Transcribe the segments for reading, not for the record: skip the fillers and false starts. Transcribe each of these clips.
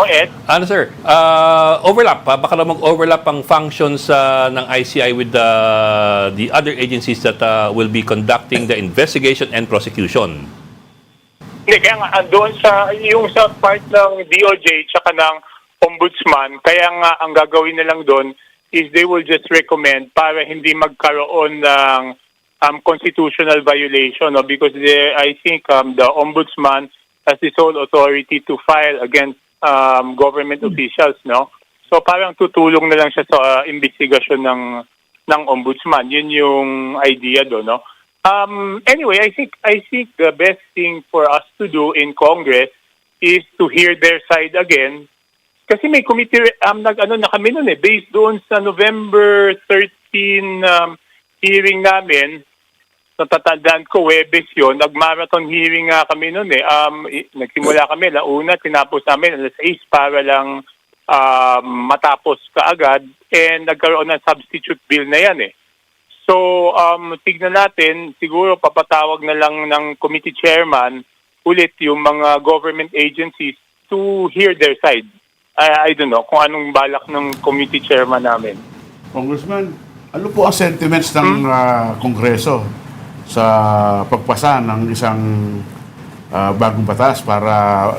Ed? Ano sir, overlap, baka naman mag-overlap ang functions ng ICI with the other agencies that will be conducting the investigation and prosecution. Hindi, kaya nga, doon yung sa part ng DOJ tsaka ng Ombudsman, kaya nga ang gagawin na lang doon is they will just recommend para hindi magkaroon ng constitutional violation, no? Because I think the Ombudsman has the sole authority to file against government officials, no? So parang tutulong na lang siya sa investigasyon ng Ombudsman. Yun yung idea doon, no? Anyway, I think the best thing for us to do in Congress is to hear their side again. Kasi may committee nag-ano na kami noon based doon sa November 13 hearing namin. Natatandaan ko, Webes yun, nag-marathon hearing nga kami noon Nagsimula kami, launa, tinapos namin alas 6 para lang matapos kaagad, and nagkaroon ng substitute bill na yan So, tignan natin, siguro papatawag na lang ng committee chairman ulit yung mga government agencies to hear their side. I don't know kung anong balak ng committee chairman namin. Congressman, ano po ang sentiments ng Kongreso sa pagpasa ng isang bagong batas para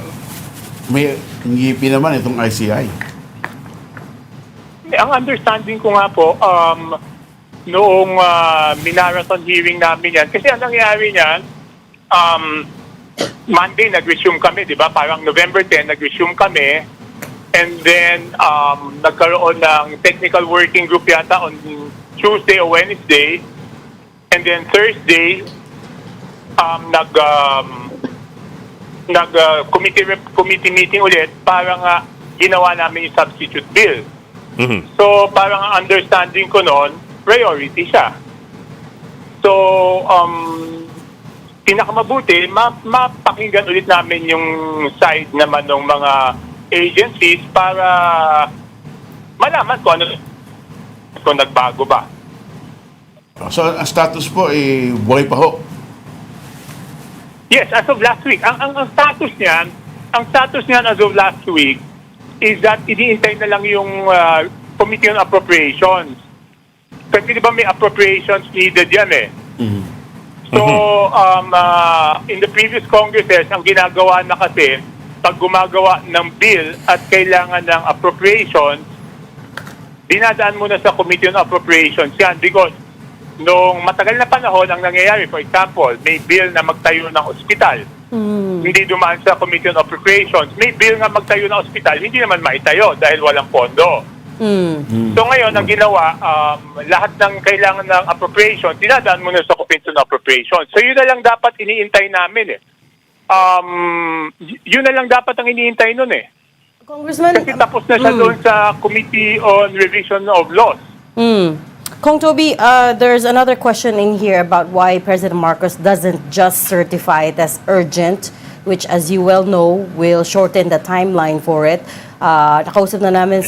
may ngipin naman itong ICI? Ang understanding ko nga po, noong minarathon hearing namin yan, kasi ang nangyari niyan, Monday nag-resume kami, di ba? Parang November 10 nag-resume kami, and then nagkaroon ng technical working group yata on Tuesday o Wednesday, and then Thursday committee meeting ulit para nga ginawa namin yung substitute bill. Mm-hmm. So parang ang understanding ko noon, priority siya. So, pinakamabuti, mapakinggan ulit namin yung side naman ng mga agencies para malaman kung nagbago ba. So, ang status po ay buhay pa ho? Yes, as of last week. Ang status niyan as of last week is that iniintay na lang yung Committee on Appropriations. Kasi di ba may appropriations needed yan Mm-hmm. So, in the previous Congresses, ang ginagawa na kasi, pag gumagawa ng bill at kailangan ng appropriations, dinadaan muna sa Committee on Appropriations yan because nung matagal na panahon ang nangyayari, for example, may bill na magtayo ng ospital. Hindi dumaan sa Committee on Appropriations. May bill nga magtayo ng ospital, hindi naman maitayo dahil walang pondo. So ngayon, ang ginawa, lahat ng kailangan ng appropriation, dinadaan muna sa Committee on Appropriation. So yun na lang dapat iniintay namin Yun na lang dapat ang iniintay nun Congressman, kasi tapos na siya doon sa Committee on Revision of Laws. Kong Toby, there's another question in here about why President Marcos doesn't just certify it as urgent, which as you well know, will shorten the timeline for it. Nakausap na namin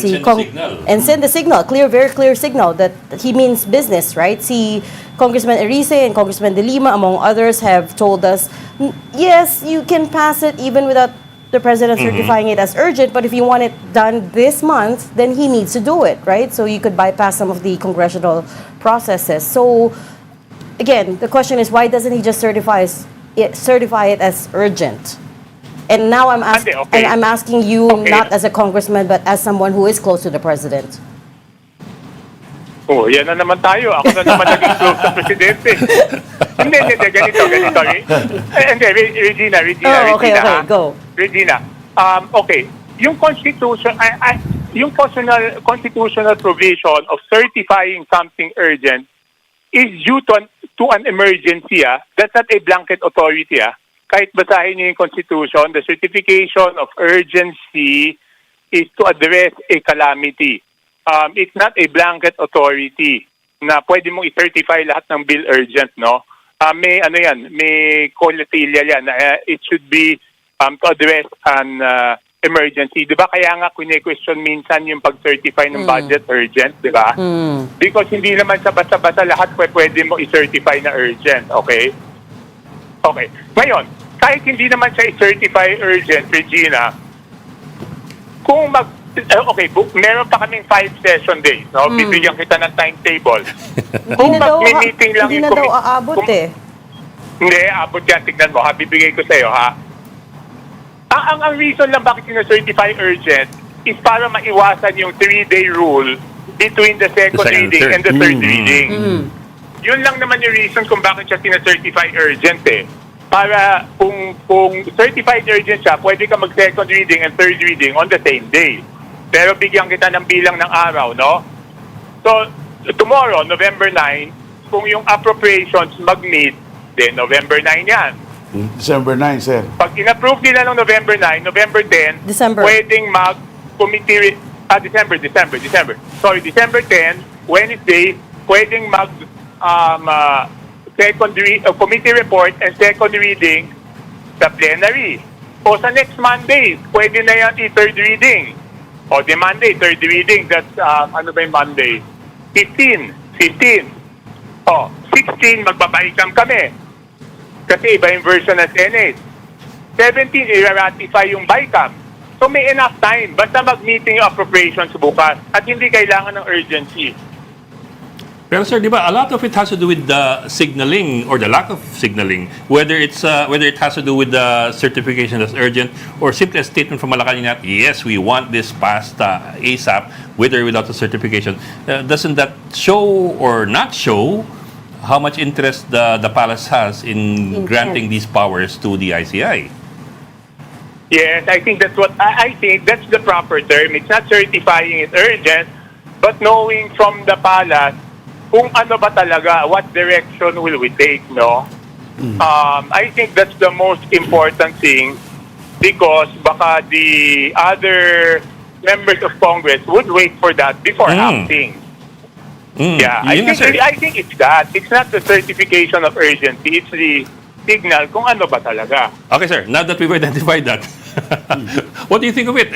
and send the signal, very clear signal that he means business, right? Si Congressman Erice and Congressman De Lima, among others, have told us, yes, you can pass it even without the president certifying it as urgent, but if you want it done this month, then he needs to do it, right? So you could bypass some of the congressional processes. So again, the question is, why doesn't he just certify it as urgent? And now I'm asking you not as a congressman, but as someone who is close to the president. Oh, yan na naman tayo. Ako na naman naging close sa presidente. Hindi, ganito. Regina. Okay, go. Regina, okay. Yung constitutional provision of certifying something urgent is due to an emergency. That's not a blanket authority. Kahit basahin niyo yung Constitution, the certification of urgency is to address a calamity. It's not a blanket authority na pwede mong i-certify lahat ng bill urgent, no? May collateral yan. It should be to address an emergency. Di ba kaya nga kune-question minsan yung pag-certify ng budget urgent, di ba? Because hindi naman sa basta-basta lahat pwede mo i-certify na urgent, okay? Okay. Ngayon, kahit hindi naman siya i-certify urgent, Regina, kung meron pa kaming 5 session days, no? Bibigyan kita ng timetable. Hindi na daw, mag-meeting lang hindi yung na daw aabot eh. Hindi, abot yan. Tignan mo, ha? Bibigay ko sa'yo, ha? Ang reason lang bakit sinacertify urgent is para maiwasan yung 3-day rule between the second second and reading third. and the third reading. Yun lang naman yung reason kung bakit siya sinacertify urgent eh. Para kung certified urgent siya, pwede ka mag-second reading and third reading on the same day. Pero bigyan kita ng bilang ng araw, no? So, tomorrow, November 9, kung yung appropriations mag-meet, then November 9 yan. December 9, sir. Pag in-approve nila ng November 9, November 10, December. pwedeng mag-committee, December 10, Wednesday, pwedeng committee report and second reading sa plenary. O sa next Monday, pwede na yan i-third reading. O di Monday, third reading, that's, ano ba yung Monday? 15. O, 16, magbabaikam kami. Kasi iba yung version ng Senate. 17, i-ratify yung BICAM. So may enough time. Basta mag-meeting yung appropriations bukas. At hindi kailangan ng urgency. Pero sir, di ba, a lot of it has to do with the signaling or the lack of signaling, whether it has to do with the certification as urgent or simply a statement from Malacanang that yes, we want this passed ASAP, with or without the certification. Doesn't that show or not show how much interest the palace has in granting these powers to the ICI? Yes, I think that's the proper term. It's not certifying it urgent, but knowing from the palace kung ano ba talaga, what direction will we take, no? I think that's the most important thing because baka the other members of Congress would wait for that before acting. Yeah, I think it's that. It's not the certification of urgency, it's the signal kung ano ba talaga. Okay, sir. Now that we've identified that, what do you think of it?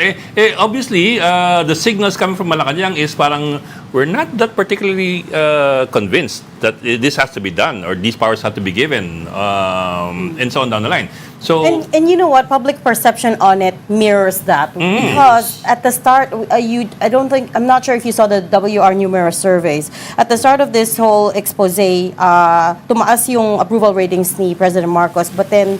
Obviously, the signals coming from Malacanang is parang we're not that particularly convinced that this has to be done or these powers have to be given, and so on down the line. So, And you know what? Public perception on it mirrors that because at the start, I'm not sure if you saw the WR numerous surveys. At the start of this whole expose, tumaas yung approval ratings ni President Marcos, but then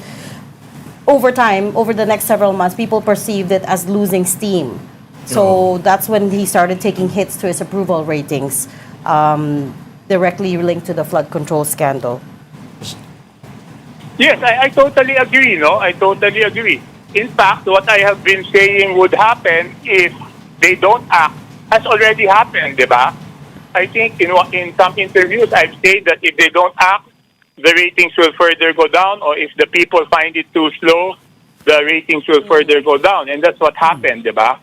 over time, over the next several months, people perceived it as losing steam. So that's when he started taking hits to his approval ratings, directly linked to the flood control scandal. Yes, I totally agree, no? I totally agree. In fact, what I have been saying would happen if they don't act has already happened, di ba? I think in some interviews, I've said that if they don't act, the ratings will further go down, or if the people find it too slow, the ratings will further go down. And that's what happened, di ba?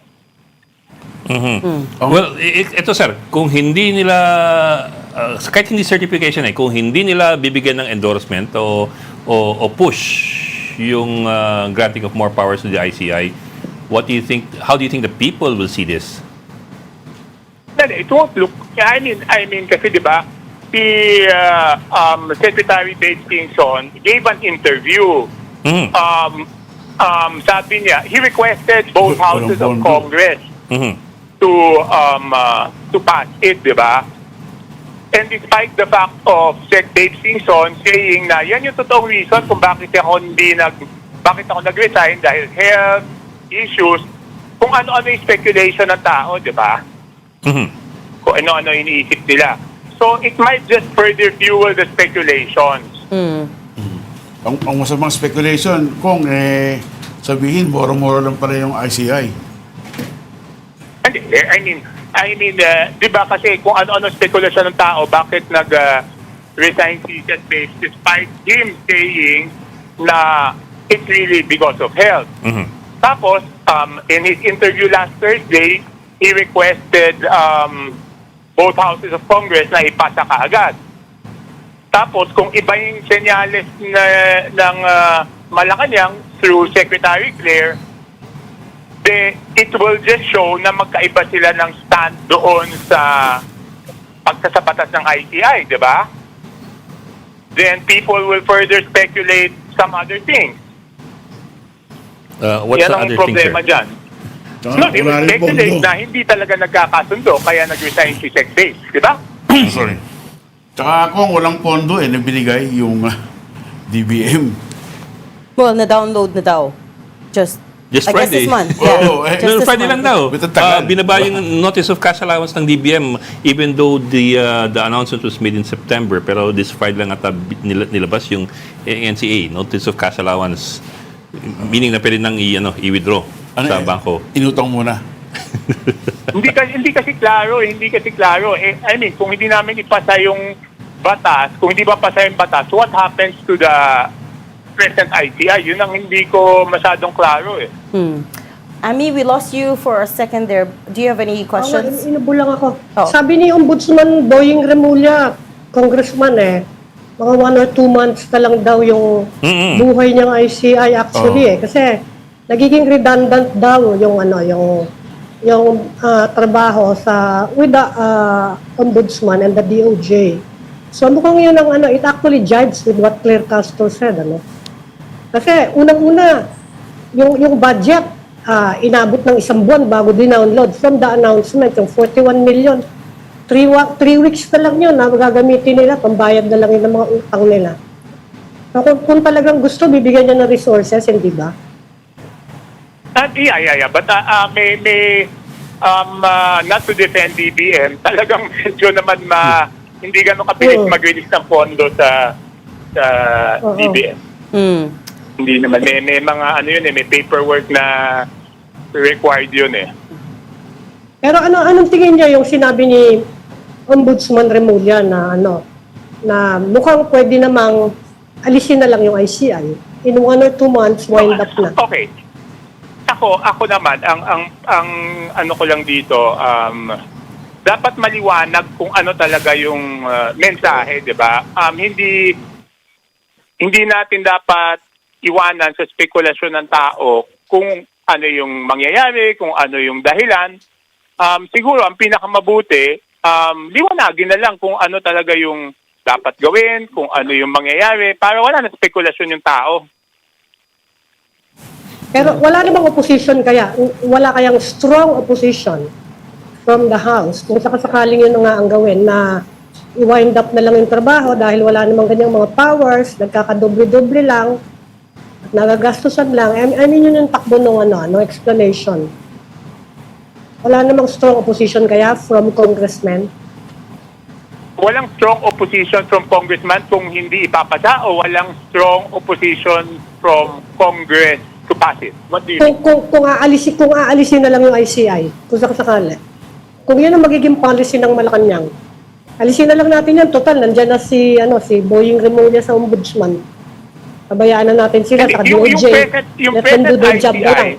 well, ito sir, kung hindi nila, kahit hindi certification kung hindi nila bibigyan ng endorsement o push yung granting of more powers to the ICI, what do you think? How do you think the people will see this? It won't look. I mean, kasi di ba, si Secretary Bates Kingston gave an interview. Sabi niya, he requested both houses of Congress to pass it, di ba? And despite the fact of Sec. Dave Kingston saying na yan yung totoong reason kung bakit ako nag-resign dahil health issues, kung ano-ano yung speculation ng tao, di ba? Kung ano-ano iniisip nila. So it might just further fuel the speculations. Ang masamang speculation, kung sabihin, moro-moro lang pala yung ICI. I mean, di ba kasi kung ano-ano spekulasyon ng tao, bakit nag-resign si Seth Bates despite him saying na it's really because of health. Tapos, in his interview last Thursday, he requested both houses of Congress na ipasa kaagad. Tapos, kung iba yung senyales ng Malacanang through Secretary Claire, it will just show na magkaiba sila ng stand doon sa pagsasapatas ng ICI, di ba? Then people will further speculate some other things. What's Yan the ang other thing, problema sir? dyan. Tsaka No, they will wala rin speculate pondo. na hindi talaga nagkakasundo kaya nag-resign si Sec Dave, di ba? Sorry. Tsaka kung walang pondo, nabinigay yung DBM. Well, na-download na daw. Just I guess Friday. this month. Oo, Yeah. eh. Just this Friday lang month. daw. With the tagal. Binaba yung notice of cash allowance ng DBM even though the announcement was made in September. Pero this Friday lang ata nilabas yung NCA, notice of cash allowance. Meaning na pwede nang i-withdraw sa bangko. Inutang muna. Hindi kasi klaro, I mean, kung hindi namin ipasa yung batas, kung hindi ba pasa yung batas, what happens to the present ITI? Yun ang hindi ko masyadong klaro eh. Ami, we lost you for a second there. Do you have any questions? Inubo lang ako. Oh. Sabi ni Ombudsman Boying Remulla, congressman mga 1 or 2 months na lang daw yung buhay niyang ICI actually Kasi nagiging redundant daw yung trabaho with the Ombudsman and the DOJ. So mukhang yun ang it actually jives with what Claire Castro said, Kasi unang-una, yung budget, inabot ng 1 buwan bago din-download from the announcement, yung 41 million. 3 weeks na lang yun na gagamitin nila, pambayad na lang yun ng mga utang nila. So, kung talagang gusto, bibigyan niya ng resources, hindi ba? Yeah. But not to defend DBM, talagang medyo naman hindi ganun kabilis mag-release ng pondo sa DBM. Hindi naman. May mga may paperwork na required yun Pero anong tingin niya yung sinabi ni Ombudsman Remulla na mukhang pwede namang alisin na lang yung ICI. In 1 or 2 months, wind up na. Okay. Ako naman, ang ko lang dito, dapat maliwanag kung ano talaga yung mensahe, di ba? Hindi natin dapat iwanan sa spekulasyon ng tao kung ano yung mangyayari, kung ano yung dahilan. Siguro, ang pinakamabuti, liwanagin na lang kung ano talaga yung dapat gawin, kung ano yung mangyayari, para wala na spekulasyon yung tao. Pero wala namang opposition kaya, wala kayang strong opposition from the House. Kung sakasakaling yun nga ang gawin na i-wind up na lang yung trabaho dahil wala namang ganyang mga powers, nagkakadoble-doble lang, at nagagastusan lang. I mean yun yung takbo ng explanation. Wala namang strong opposition kaya from congressmen? Walang strong opposition from congressman kung hindi ipapasa o walang strong opposition from Congress to pass it? What do you mean? Kung aalisin na lang yung ICI, kung sakasakali. Kung yan ang magiging policy ng Malacanang, alisin na lang natin yan. Total, nandyan na si Boying Remulla sa Ombudsman. Pabayaan na natin sila sa DOJ. Yung Let them do their job na lang.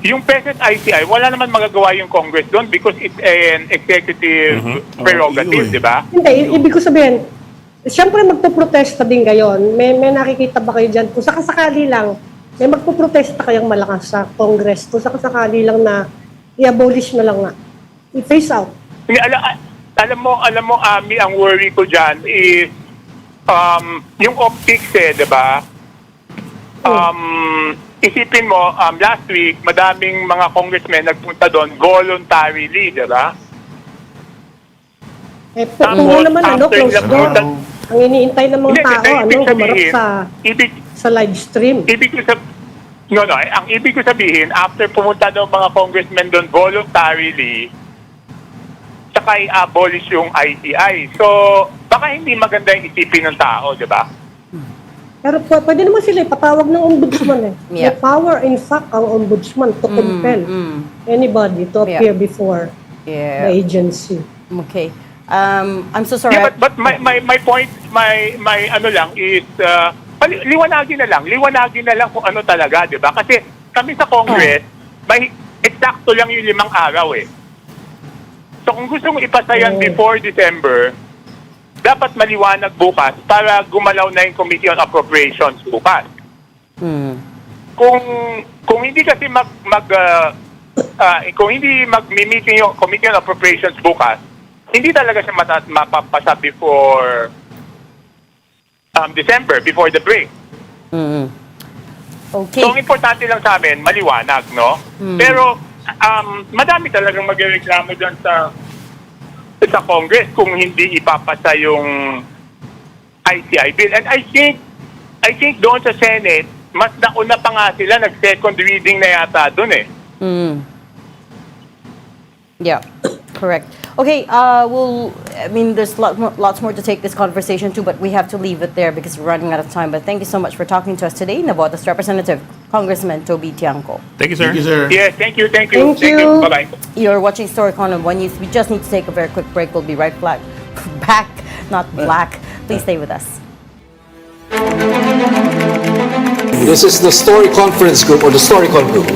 Yung present ICI, wala naman magagawa yung Congress doon because it's an executive prerogative, di ba? Hindi, ibig ko sabihin, siyempre magpuprotesta din gayon. May nakikita ba kayo dyan? Kung sakasakali lang, may magpuprotesta kayang malakas sa Congress. Kung sakasakali lang na i-abolish na lang nga. I-phase out. Alam mo, Ami, ang worry ko dyan is yung optics di ba? Isipin mo, last week, madaming mga congressmen nagpunta doon voluntarily, di ba? Kung naman, close door. Ang iniintay ng mga tao, humarap sa live stream. Ang ibig ko sabihin, after pumunta doon mga congressmen doon voluntarily, saka i-abolish yung ITI. So, baka hindi maganda yung isipin ng tao, di ba? Pero pwede naman sila ipatawag ng ombudsman Yeah. May power, in fact, ang ombudsman to compel anybody to appear before the agency. Okay. I'm so sorry. Yeah, but my point, my ano lang is, liwanagin na lang kung ano talaga, di ba? Kasi kami sa Congress, may eksakto lang yung 5 araw So kung gusto mong ipasa yan before December, dapat maliwanag bukas para gumalaw na yung Committee on Appropriations bukas. Kung hindi kasi kung hindi mag-meeting yung Committee on Appropriations bukas, hindi talaga siya mapapasa before December, before the break. Okay. So, ang importante lang sa amin, maliwanag, no? Pero, madami talagang magreklamo dyan sa Congress kung hindi ipapasa yung ICI bill. And I think doon sa Senate, mas nauna pa nga sila, nag-second reading na yata doon eh. Yeah, correct. Okay, there's lots more to take this conversation to, but we have to leave it there because we're running out of time. But thank you so much for talking to us today, Navotas Representative Congressman Toby Tiangco. Thank you, sir. Thank you, sir. Yes, thank you. Thank you. Bye-bye. You're watching Storycon on One News. We just need to take a very quick break. We'll be right back, not black. Please stay with us. This is the Story Conference Group or the Storycon Group.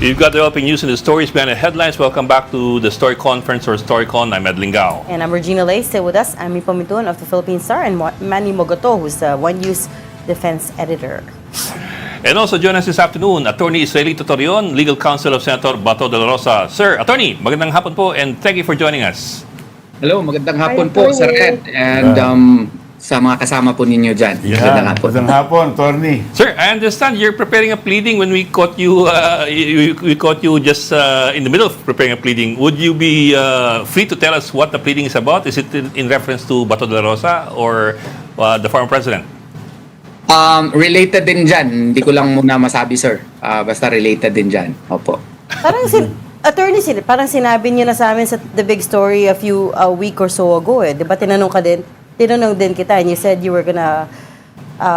You've got developing news and the stories behind the headlines. Welcome back to the Story Conference or Storycon. I'm Ed Lingao. And I'm Regina Lay. Stay with us. I'm Pamituan of the Philippine Star and Manny Mogoto, who's the One News Defense Editor. And also join us this afternoon, Attorney Israelito Torion, Legal Counsel of Senator Bato de la Rosa. Sir, Attorney, magandang hapon po and thank you for joining us. Hello, magandang hapon po, Sir Ed. And sa mga kasama po ninyo dyan. Magandang hapon. Magandang hapon, Tony. Sir, I understand you're preparing a pleading when we caught you we caught you just in the middle of preparing a pleading. Would you be free to tell us what the pleading is about? Is it in reference to Bato de la Rosa or the former president? Related din dyan. Hindi ko lang muna masabi, sir. Basta related din dyan. Opo. Parang Attorney, parang sinabi niyo na sa amin sa The Big Story a week or so ago eh. Di ba tinanong din kita and you said you were gonna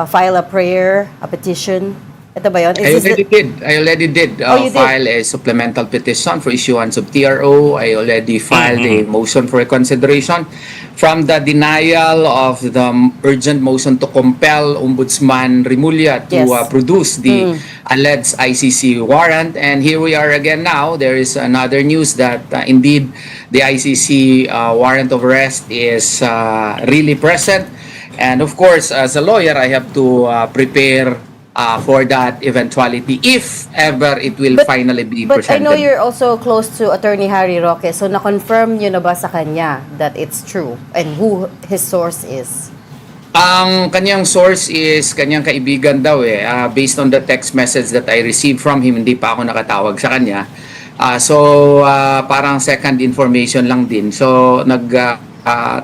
file a prayer, a petition. Ito ba yun? I already did file a supplemental petition for issuance of TRO. I already filed a motion for reconsideration from the denial of the urgent motion to compel Ombudsman Rimulya to produce the alleged ICC warrant. And here we are again now. There is another news that indeed the ICC warrant of arrest is really present. And of course, as a lawyer, I have to prepare for that eventuality if ever it will finally be But presented. I know you're also close to Attorney Harry Roque, so na-confirm nyo na ba sa kanya that it's true and who his source is? Ang kanyang source is kanyang kaibigan daw eh. Based on the text message that I received from him, hindi pa ako nakatawag sa kanya. So parang second information lang din. So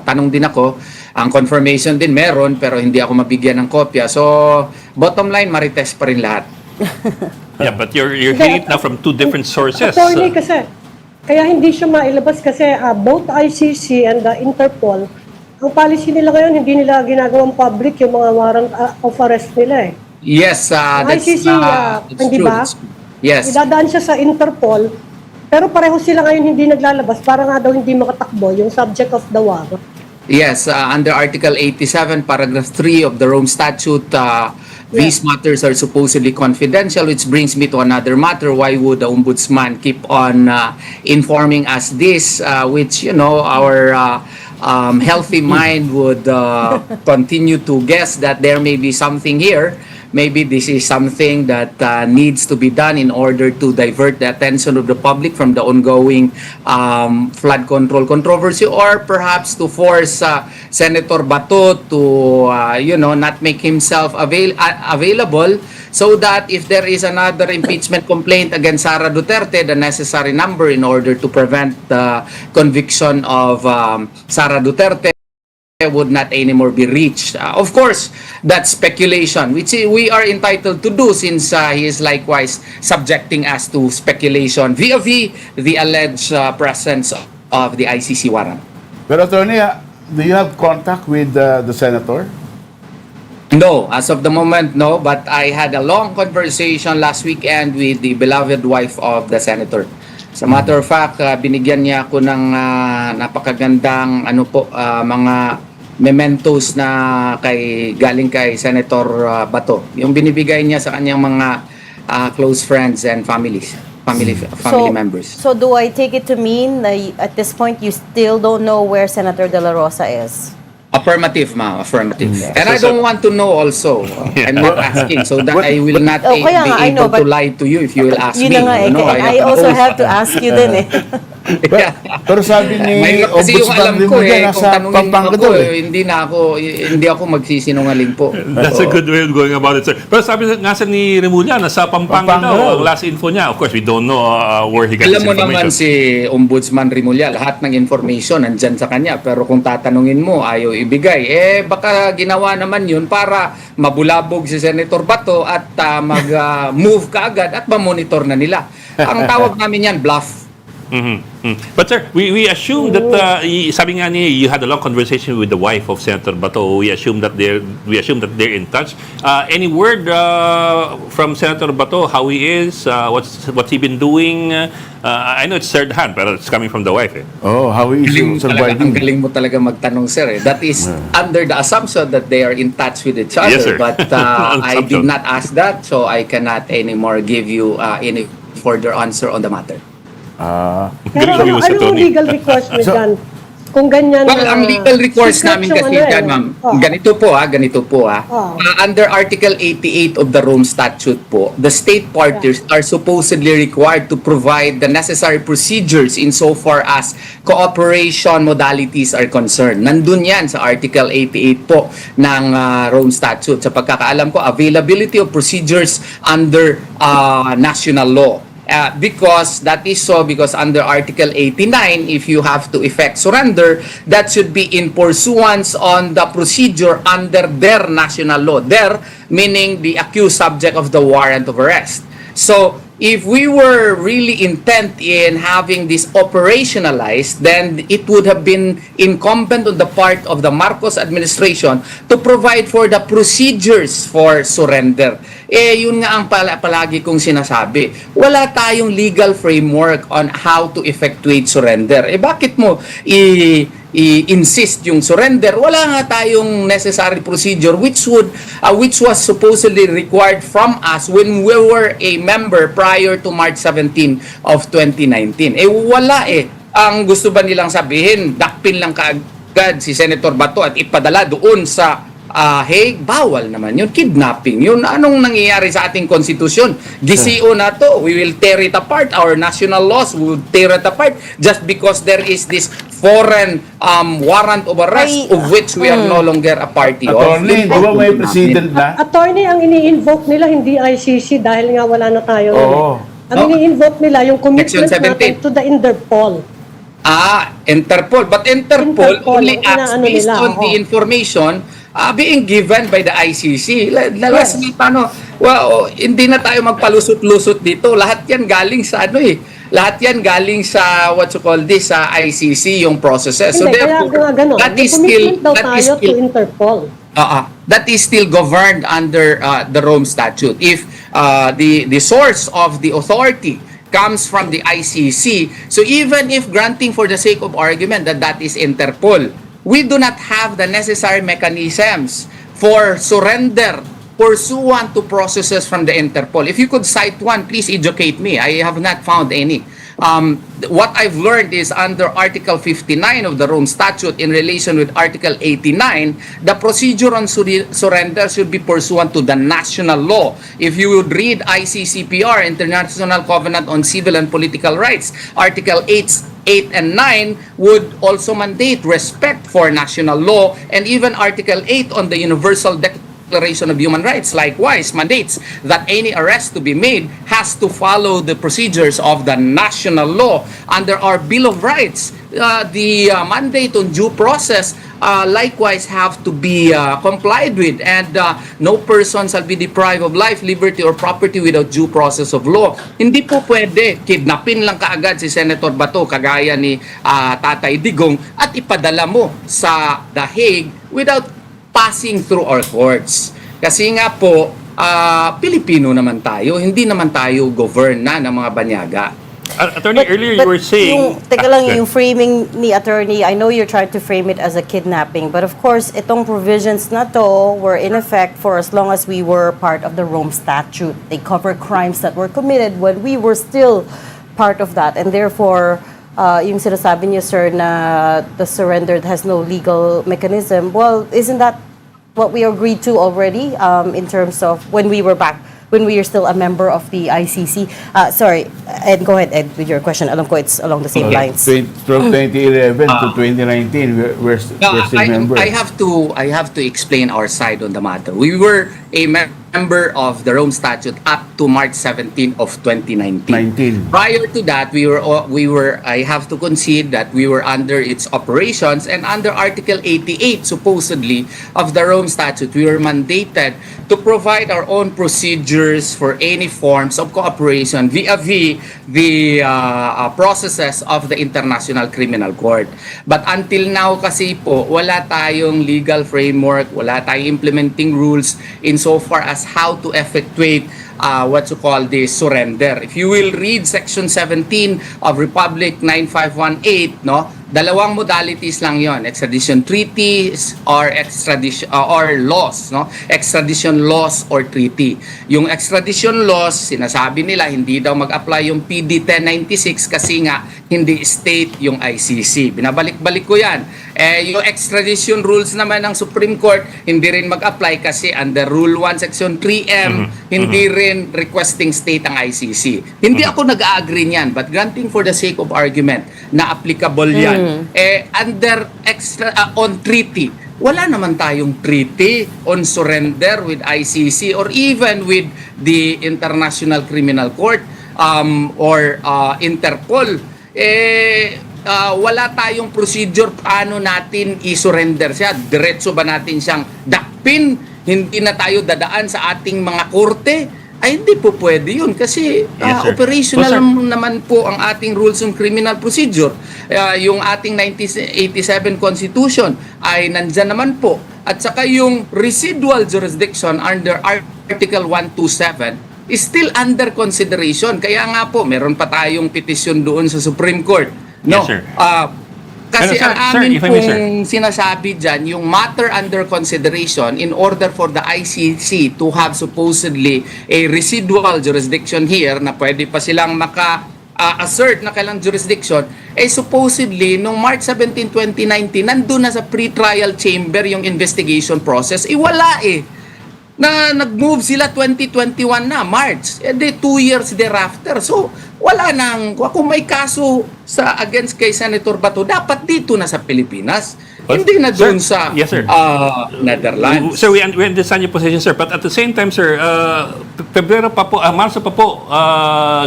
tanong din ako. Ang confirmation din meron pero hindi ako mabigyan ng kopya. So bottom line, marites pa rin lahat. Yeah, but you're hearing it now from two different sources. Attorney kasi, kaya hindi siya mailabas kasi both ICC and the Interpol, ang policy nila ngayon, hindi nila ginagawang public yung mga warrant of arrest nila eh. Yes, that's ICC, hindi true. ba? Yes. Idadaan siya sa Interpol, pero pareho sila ngayon hindi naglalabas para nga daw hindi makatakbo yung subject of the warrant. Yes, under Article 87, Paragraph 3 of the Rome Statute, these matters are supposedly confidential, which brings me to another matter. Why would the Ombudsman keep on informing us this, which, you know, our healthy mind would continue to guess that there may be something here. Maybe this is something that needs to be done in order to divert the attention of the public from the ongoing flood control controversy, or perhaps to force Senator Bato to, not make himself available, so that if there is another impeachment complaint against Sara Duterte, the necessary number in order to prevent the conviction of Sara Duterte would not anymore be reached. Of course, that's speculation, which we are entitled to do since he is likewise subjecting us to speculation vis-a-vis the alleged presence of the ICC warrant. Pero Attorney, do you have contact with the senator? No, as of the moment, no. But I had a long conversation last weekend with the beloved wife of the senator. As a matter of fact, binigyan niya ako ng napakagandang mga mementos na galing kay Senator Bato. Yung binibigay niya sa kanyang mga close friends and family members. So do I take it to mean that at this point you still don't know where Senator De La Rosa is? Affirmative, ma'am. Affirmative. And I don't want to know also. I'm not asking so that I will not be able to lie to you if you will ask me. Yun na nga, I also have to ask you din eh. Pero sabi ni kasi yung alam ko kung tanungin Pampanga ako hindi ako magsisinungaling po. That's a good way of going about it, sir. Pero sabi nga sa ni Remulla, nasa Pampanga daw, ang last info niya. Of course, we don't know where he got his Alam mo information. naman si Ombudsman Rimulya, lahat ng information nandyan sa kanya. Pero kung tatanungin mo, ayaw ibigay. Baka ginawa naman yun para mabulabog si Senator Bato at mag-move kaagad at ma-monitor na nila. Ang tawag namin yan, bluff. But sir, we assume that sabi nga niya, you had a long conversation with the wife of Senator Bato. We assume that they're in touch. Any word from Senator Bato how he is? What's he been doing? I know it's third hand, but it's coming from the wife. Eh. Oh, how is he surviving? Ang galing mo talaga magtanong, sir. That is under the assumption that they are in touch with each other. Yes, sir. But I did not ask that, so I cannot anymore give you any further answer on the matter. Pero Galing ano sa yung Tony. legal recourse mo So- dyan? Kung ganyan Well, ang legal recourse secret namin yung kasi ano dyan, ma'am, Oh. ganito po. Oh. Under Article 88 of the Rome Statute po, the state parties are supposedly required to provide the necessary procedures insofar as cooperation modalities are concerned. Nandun yan sa Article 88 po ng Rome Statute. Sa pagkakaalam ko, availability of procedures under national law. Because that is so, because under Article 89, if you have to effect surrender, that should be in pursuance on the procedure under their national law. Their, meaning the accused subject of the warrant of arrest. So, if we were really intent in having this operationalized, then it would have been incumbent on the part of the Marcos administration to provide for the procedures for surrender. Yun nga ang palagi kong sinasabi. Wala tayong legal framework on how to effectuate surrender. Bakit mo i-insist yung surrender? Wala nga tayong necessary procedure which was supposedly required from us when we were a member prior to March 17 of 2019. Wala Ang gusto ba nilang sabihin, dakpin lang kaagad si Senator Bato at ipadala doon sa Hague? Bawal naman yun. Kidnapping yun. Anong nangyayari sa ating konstitusyon? GCO na to. We will tear it apart. Our national laws will tear it apart just because there is this foreign warrant of arrest of which we are no longer a party of. Attorney, di ba may president na? Attorney, ang ini-invoke nila hindi ICC dahil nga wala na tayo. Oo. Ang ini-invoke nila yung commitment Section 17. natin to the Interpol. Interpol. But Interpol only ang acts inaano based nila, on the information being given by the ICC. Hindi na tayo magpalusot-lusot dito. Lahat yan galing sa lahat yan galing sa what you call this, sa ICC, yung processes. So Hindi, therefore, kaya ganun. that May is still, commitment daw tayo to Interpol. that is still governed under the Rome Statute. If the source of the authority comes from the ICC, so even if granting for the sake of argument that is Interpol, we do not have the necessary mechanisms for surrender pursuant to processes from the Interpol. If you could cite one, please educate me. I have not found any. What I've learned is under Article 59 of the Rome Statute in relation with Article 89, the procedure on surrender should be pursuant to the national law. If you would read ICCPR, International Covenant on Civil and Political Rights, Article 8 and 9 would also mandate respect for national law, and even Article 8 on the Universal Declaration of Human Rights likewise mandates that any arrest to be made has to follow the procedures of the national law. Under our Bill of Rights, the mandate on due process likewise have to be complied with, and no person shall be deprived of life, liberty, or property without due process of law. Hindi po pwede kidnapin lang kaagad si Senator Bato kagaya ni Tatay Digong at ipadala mo sa The Hague without passing through our courts. Kasi nga po, Pilipino naman tayo, hindi naman tayo govern na ng mga banyaga. Attorney, earlier you were saying... Teka lang, yung framing ni attorney, I know you're trying to frame it as a kidnapping, but of course, itong provisions na to were in effect for as long as we were part of the Rome Statute. They cover crimes that were committed when we were still part of that, and therefore, yung sinasabi niyo, sir, na the surrender has no legal mechanism, well, isn't that what we agreed to already in terms of when we were back, when we are still a member of the ICC? Sorry, Ed, go ahead, Ed, with your question. Alam ko it's along the same lines. From 2011 to 2019, we're still members. I have to explain our side on the matter. We were a member of the Rome Statute up to March 17 of 2019. Prior to that, we were I have to concede that we were under its operations, and under Article 88 supposedly of the Rome Statute, we were mandated to provide our own procedures for any forms of cooperation vis-a-vis the processes of the International Criminal Court. But until now kasi po, wala tayong legal framework, wala tayong implementing rules insofar as how to effectuate what you call the surrender. If you will read Section 17 of Republic 9518, no, Dalawang modalities lang yon, extradition treaties or extradition or laws, no? Extradition laws or treaty. Yung extradition laws, sinasabi nila hindi daw mag-apply yung PD 1096 kasi nga hindi state yung ICC. Binabalik-balik ko yan. Yung extradition rules naman ng Supreme Court, hindi rin mag-apply kasi under Rule 1 Section 3M, hindi rin requesting state ang ICC. Hindi ako nag-agree niyan, but granting for the sake of argument na applicable yan. Under on treaty, wala naman tayong treaty on surrender with ICC or even with the International Criminal Court or Interpol. Wala tayong procedure paano natin i-surrender siya. Diretso ba natin siyang dakpin? Hindi na tayo dadaan sa ating mga korte? Ay, hindi po pwede yun kasi Yes, sir. operational Well, sir, naman po ang ating rules on criminal procedure. Yung ating 1987 Constitution ay nandyan naman po. At saka yung residual jurisdiction under Article 127 is still under consideration. Kaya nga po, meron pa tayong petisyon doon sa Supreme Court. No? Yes, sir. Kasi Pero, sir, ang amin if I may, sir. pong sinasabi dyan, yung matter under consideration in order for the ICC to have supposedly a residual jurisdiction here na pwede pa silang assert na kailang jurisdiction, supposedly, noong March 17, 2019, nandun na sa pre-trial chamber yung investigation process. Wala na nag-move sila 2021 na, March. 2 years thereafter. So, wala nang, kung may kaso against kay Senator Bato, dapat dito na sa Pilipinas. Hindi na doon sa Yes, sir. Netherlands. Sir, we understand your position, sir. But at the same time, sir, Pebrero pa po, Marso pa po,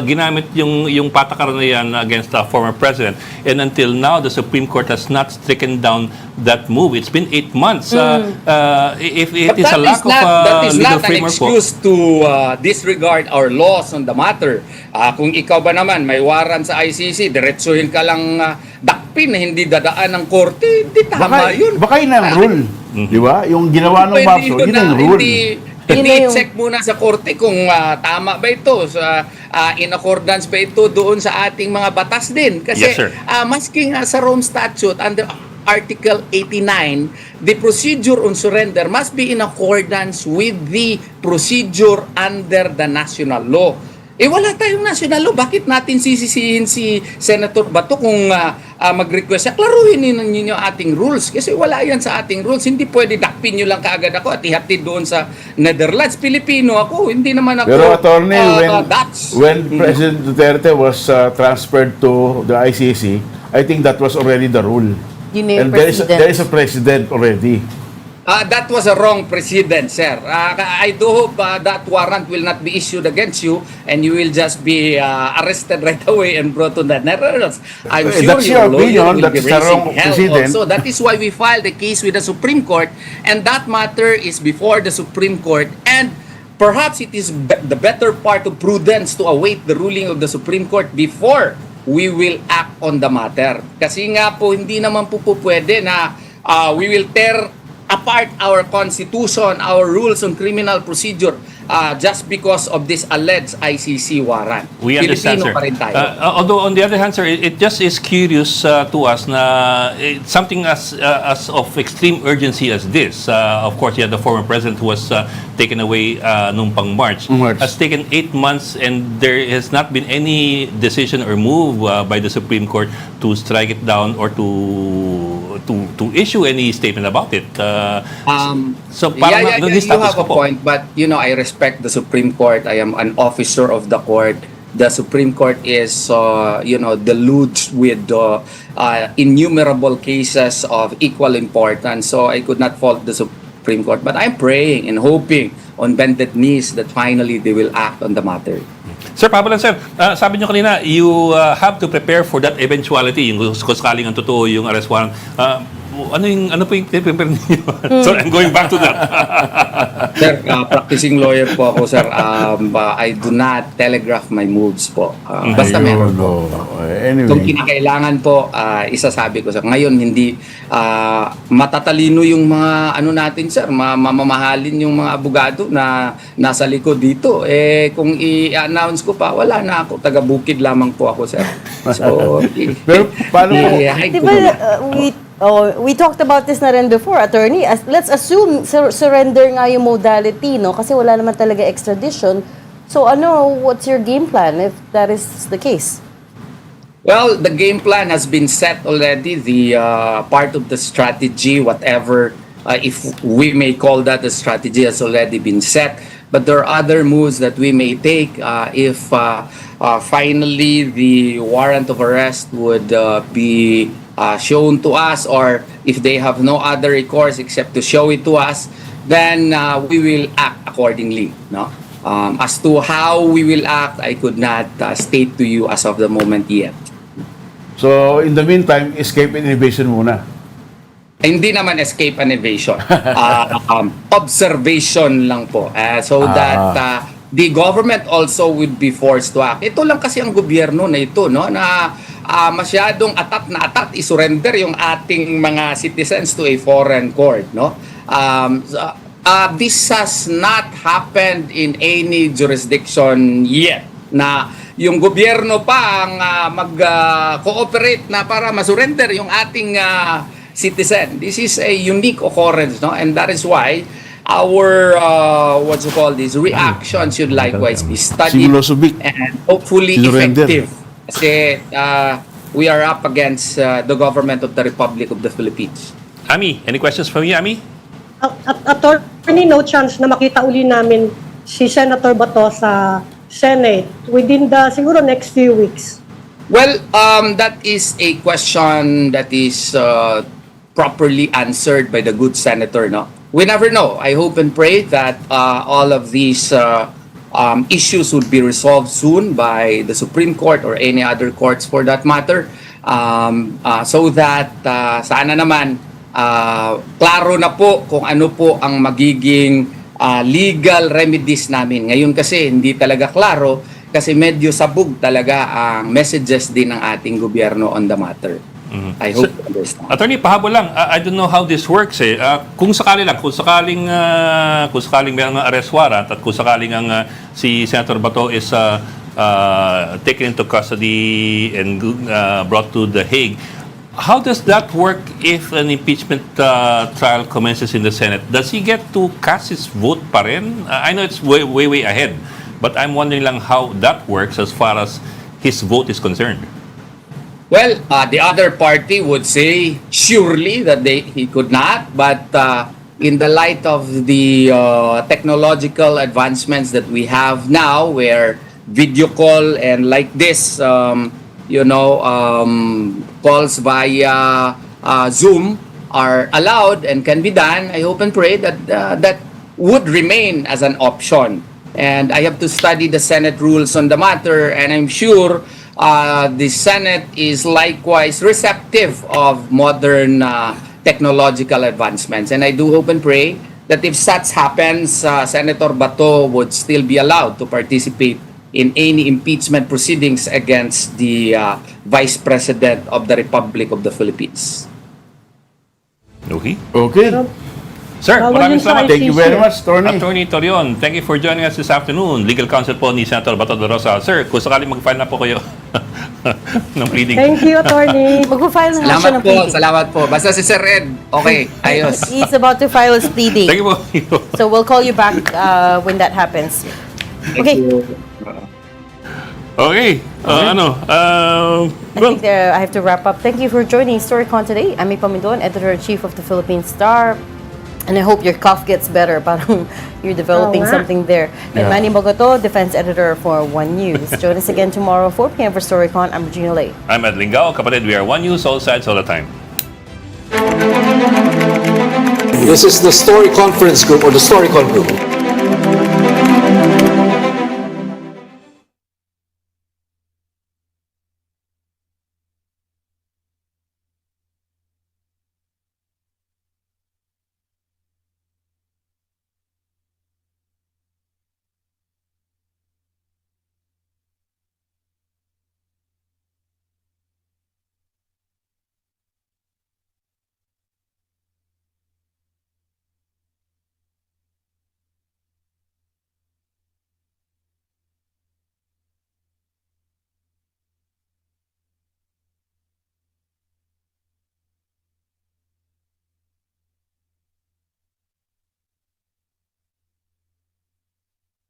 ginamit yung patakaran na yan against the former president. And until now, the Supreme Court has not stricken down that move. It's been 8 months. If it is a lack of that is legal not an framework po. excuse to disregard our laws on the matter. Kung ikaw ba naman may warrant sa ICC, diretsuhin ka lang dakpin na hindi dadaan ng korte, hindi tama yun. Baka yun ang rule. Di ba? Yung ginawa ng Marso, yun ang rule. Hindi check muna sa korte kung tama ba ito, in accordance ba ito doon sa ating mga batas din. Kasi Yes, sir. maski nga sa Rome Statute, under Article 89, the procedure on surrender must be in accordance with the procedure under the national law. Wala tayong national law. Bakit natin sisisihin si Senator Bato kung mag-request siya? Klaruhin ninyo ating rules. Kasi wala yan sa ating rules. Hindi pwede dakpin nyo lang kaagad ako at ihatid doon sa Netherlands. Pilipino ako. Hindi naman ako Pero attorney, Dutch. when President Duterte was transferred to the ICC, I think that was already the rule. Yun na yung And president. there is a president already. That was a wrong precedent, sir. I do hope that warrant will not be issued against you and you will just be arrested right away and brought to the Netherlands. I'm sure That's your lawyer opinion. will be That's the wrong raising hell precedent. also. That is why we filed a case with the Supreme Court, and that matter is before the Supreme Court, and perhaps it is the better part of prudence to await the ruling of the Supreme Court before we will act on the matter. Kasi nga po, hindi naman po pwede na we will tear apart our constitution, our rules on criminal procedure just because of this alleged ICC warrant. We understand, Filipino sir. pa rin tayo. Although on the other hand, sir, it just is curious to us na something as of extreme urgency as this. Of course, the former president who was taken away nung pang March. Has taken 8 months and there has not been any decision or move by the Supreme Court to strike it down or to issue any statement about it. So parang you have a point, but I respect the Supreme Court. I am an officer of the court. The Supreme Court is, deluged with innumerable cases of equal importance. So I could not fault the Supreme Court. But I'm praying and hoping on bended knees that finally they will act on the matter. Sir, Pablo, sir, sabi nyo kanina, you have to prepare for that eventuality, yung kung sakaling ang totoo, yung arrest warrant. Ano po yung prepare niyo? Sorry, I'm going back to that. Sir, practicing lawyer po ako, sir. I do not telegraph my moves po. Basta meron po. Anyway. Kung kinakailangan po, isasabi ko sa ngayon, hindi matatalino yung mga ano natin, sir, mamamahalin yung mga abogado na nasa likod dito. Kung i-announce ko pa, wala na ako, taga-bukid lamang po ako, sir. So, Pero paano po? hide ko Diba, muna. we talked about this na rin before, attorney. Let's assume surrender nga yung modality, no? Kasi wala naman talaga extradition. So what's your game plan if that is the case? Well, the game plan has been set already. The part of the strategy, whatever, if we may call that a strategy, has already been set. But there are other moves that we may take if finally the warrant of arrest would be shown to us, or if they have no other recourse except to show it to us, then we will act accordingly. No. As to how we will act, I could not state to you as of the moment yet. So, in the meantime, escape and evasion muna. Hindi naman escape and evasion. Observation lang po. So that the government also would be forced to act. Ito lang kasi ang gobyerno na ito, no, na masyadong atat isurrender yung ating mga citizens to a foreign court, no. This has not happened in any jurisdiction yet, na yung gobyerno pa ang mag-cooperate na para masurrender yung ating citizen. This is a unique occurrence, no? And that is why our reaction should likewise be studied and hopefully effective. Kasi we are up against the government of the Republic of the Philippines. Ami, any questions from you, Ami? Attorney, no chance na makita uli namin si Senator Bato sa Senate within the siguro next few weeks. Well, that is a question that is properly answered by the good senator, no? We never know. I hope and pray that all of these issues would be resolved soon by the Supreme Court or any other courts for that matter, so that sana naman klaro na po kung ano po ang magiging legal remedies namin. Ngayon kasi hindi talaga klaro kasi medyo sabog talaga ang messages din ng ating gobyerno on the matter. I hope you understand. Attorney, pahabol lang. I don't know how this works eh. Kung sakaling mayroong arrest warrant at kung sakaling si Senator Bato is taken into custody and brought to The Hague, how does that work if an impeachment trial commences in the Senate? Does he get to cast his vote pa rin? I know it's way ahead, but I'm wondering lang how that works as far as his vote is concerned. Well, the other party would say surely that he could not, but in the light of the technological advancements that we have now, where video call and like this, calls via Zoom are allowed and can be done, I hope and pray that that would remain as an option. And I have to study the Senate rules on the matter, and I'm sure the Senate is likewise receptive of modern technological advancements. And I do hope and pray that if such happens, Senator Bato would still be allowed to participate in any impeachment proceedings against the Vice President of the Republic of the Philippines. Okay. Sir, maraming salamat. Thank you very much, Tony. Attorney Torion, thank you for joining us this afternoon. Legal counsel po ni Senator Bato de Rosa. Sir, kung sakaling mag-file na po kayo ng pleading. Thank you, Attorney. Mag-file na siya Salamat ng po, pleading. salamat po. Basta si Sir Ed, okay, ayos. He's about to file his pleading. Thank you po. So we'll call you back when that happens. Okay. Okay. I Well, think I have to wrap up. Thank you for joining Storycon today. I'm Pamindon, Editor-in-Chief of the Philippine Star. And I hope your cough gets better. Parang you're developing something there. And Manny Bogoto, Defense Editor for One News. Join us again tomorrow, 4 p.m. for Storycon. I'm Regina Lay. I'm Ed Lingao. Kapatid, we are One News, all sides, all the time. This is the Story Conference Group or the Storycon Group.